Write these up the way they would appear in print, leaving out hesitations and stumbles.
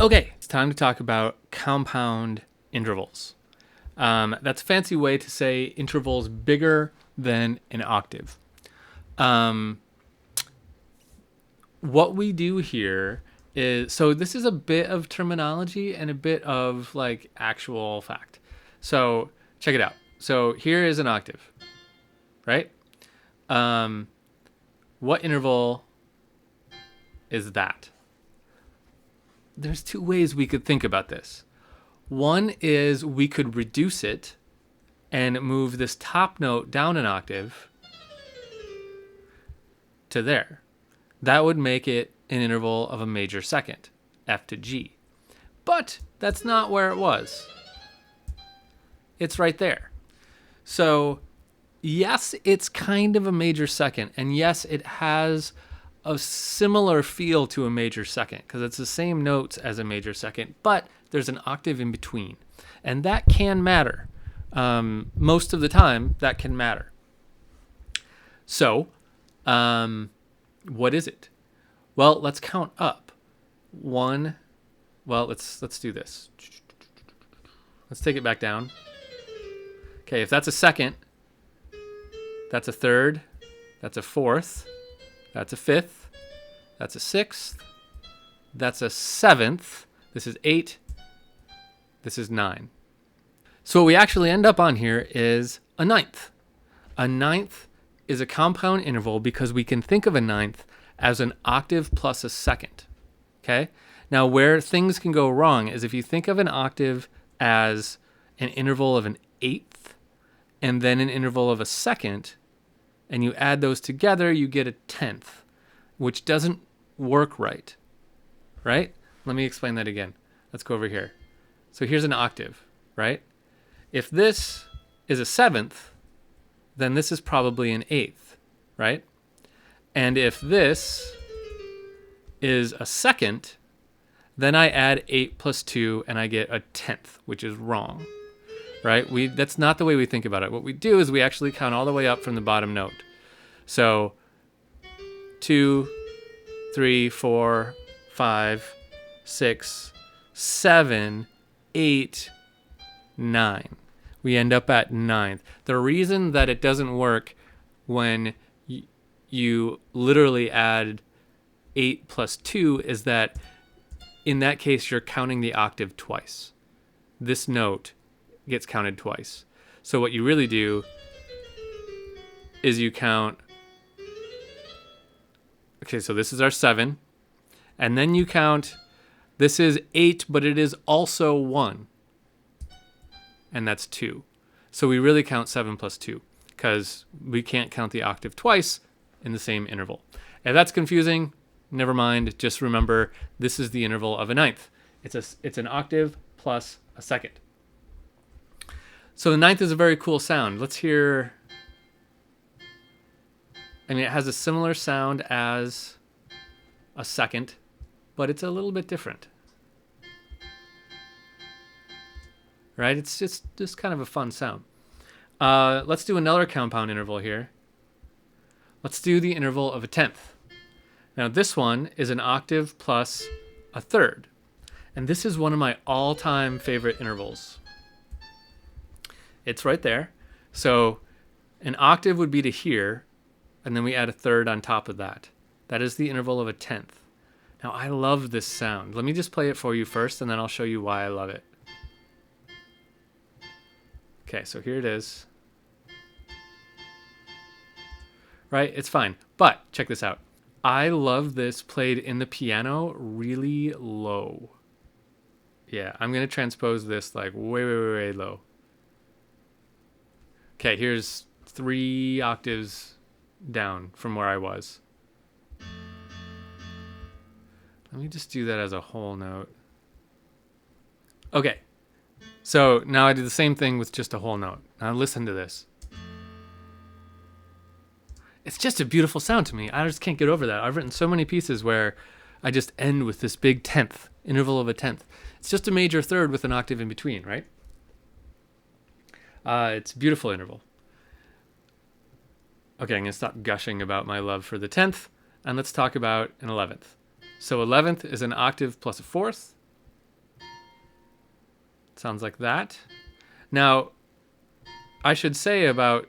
Okay, it's time to talk about compound intervals. That's a fancy way to say intervals bigger than an octave. Um, what we do here is, so this is a bit of terminology and a bit of like actual fact. So check it out. So here is an octave, right? What interval is that? There's two ways we could think about this. One is we could reduce it and move this top note down an octave to there. That would make it an interval of a major second, F to G. But that's not where it was. It's right there. So yes, it's kind of a major second. And yes, it has a similar feel to a major second because it's the same notes as a major second, but there's an octave in between. And that can matter. Most of the time, that can matter. So, what is it? Well, let's count up. One. Well, let's do this. Let's take it back down. Okay, if that's a second, that's a third, that's a fourth, that's a fifth, that's a sixth, that's a seventh, this is 8, this is 9. So what we actually end up on here is a ninth. A ninth is a compound interval because we can think of a ninth as an octave plus a second. Okay? Now where things can go wrong is if you think of an octave as an interval of an eighth and then an interval of a second, and you add those together, you get a tenth, which doesn't work right. Right? Let me explain that again. Let's go over here. So here's an octave, right? If this is a seventh, then this is probably an eighth, right? And if this is a second, then I add 8 plus 2 and I get a tenth, which is wrong. Right? That's not the way we think about it. What we do is we actually count all the way up from the bottom note. So 2, 3, 4, 5, 6, 7, 8, 9. We end up at ninth. The reason that it doesn't work when you literally add 8 plus 2 is that in that case you're counting the octave twice. This note gets counted twice. So what you really do is you count, okay, so this is our 7, and then you count, this is 8, but it is also 1, and that's 2. So we really count 7 plus 2 because we can't count the octave twice in the same interval. If that's confusing, never mind. Just remember this is the interval of a ninth. It's an octave plus a second. So the ninth is a very cool sound. Let's hear. I mean, it has a similar sound as a second, but it's a little bit different. Right? It's just kind of a fun sound. Let's do another compound interval here. Let's do the interval of a tenth. Now this one is an octave plus a third. And this is one of my all-time favorite intervals. It's right there. So an octave would be to here, and then we add a third on top of that. That is the interval of a tenth. Now I love this sound. Let me just play it for you first, and then I'll show you why I love it. Okay, so here it is. Right? It's fine. But check this out. I love this played in the piano really low. Yeah, I'm going to transpose this like way low. Okay, here's 3 octaves down from where I was. Let me just do that as a whole note. Okay, so now I did the same thing with just a whole note. Now listen to this. It's just a beautiful sound to me. I just can't get over that. I've written so many pieces where I just end with this big tenth, interval of a tenth. It's just a major third with an octave in between, right? It's a beautiful interval. Okay, I'm going to stop gushing about my love for the 10th, and let's talk about an 11th. So 11th is an octave plus a fourth, Sounds like that. Now, I should say about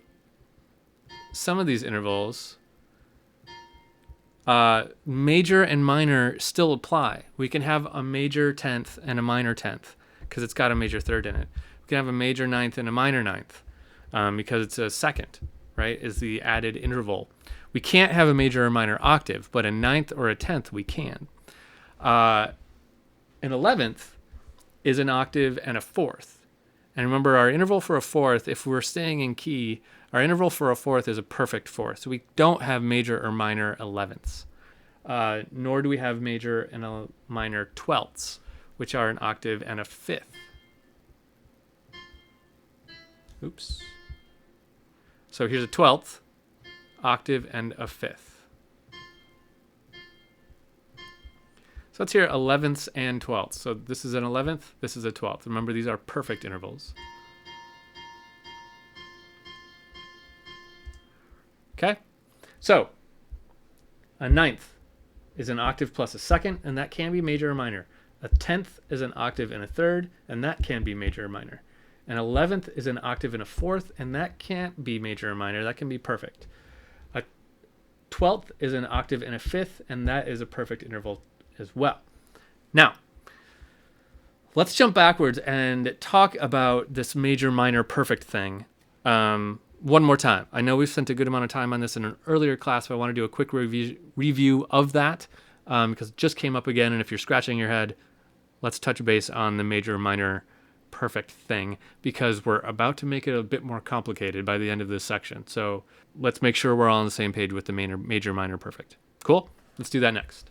some of these intervals, major and minor still apply. We can have a major 10th and a minor 10th because it's got a major third in it. We can have a major ninth and a minor ninth because it's a second, right, is the added interval. We can't have a major or minor octave, but a ninth or a 10th we can. An 11th is an octave and a fourth. And remember, our interval for a fourth, if we're staying in key, our interval for a fourth is a perfect fourth. So we don't have major or minor 11ths, nor do we have major and a minor 12ths, which are an octave and a fifth. Oops. So here's a 12th, octave, and a fifth. So let's hear 11ths and 12ths. So this is an 11th, this is a 12th. Remember, these are perfect intervals. Okay, so a ninth is an octave plus a second, and that can be major or minor. A 10th is an octave and a third, and that can be major or minor. An 11th is an octave and a fourth, and that can't be major or minor. That can be perfect. A 12th is an octave and a fifth, and that is a perfect interval as well. Now, let's jump backwards and talk about this major minor perfect thing one more time. I know we've spent a good amount of time on this in an earlier class, but I want to do a quick review of that because it just came up again. And if you're scratching your head, let's touch base on the major minor perfect thing because we're about to make it a bit more complicated by the end of this section. So let's make sure we're all on the same page with the major minor perfect. Cool? Let's do that next.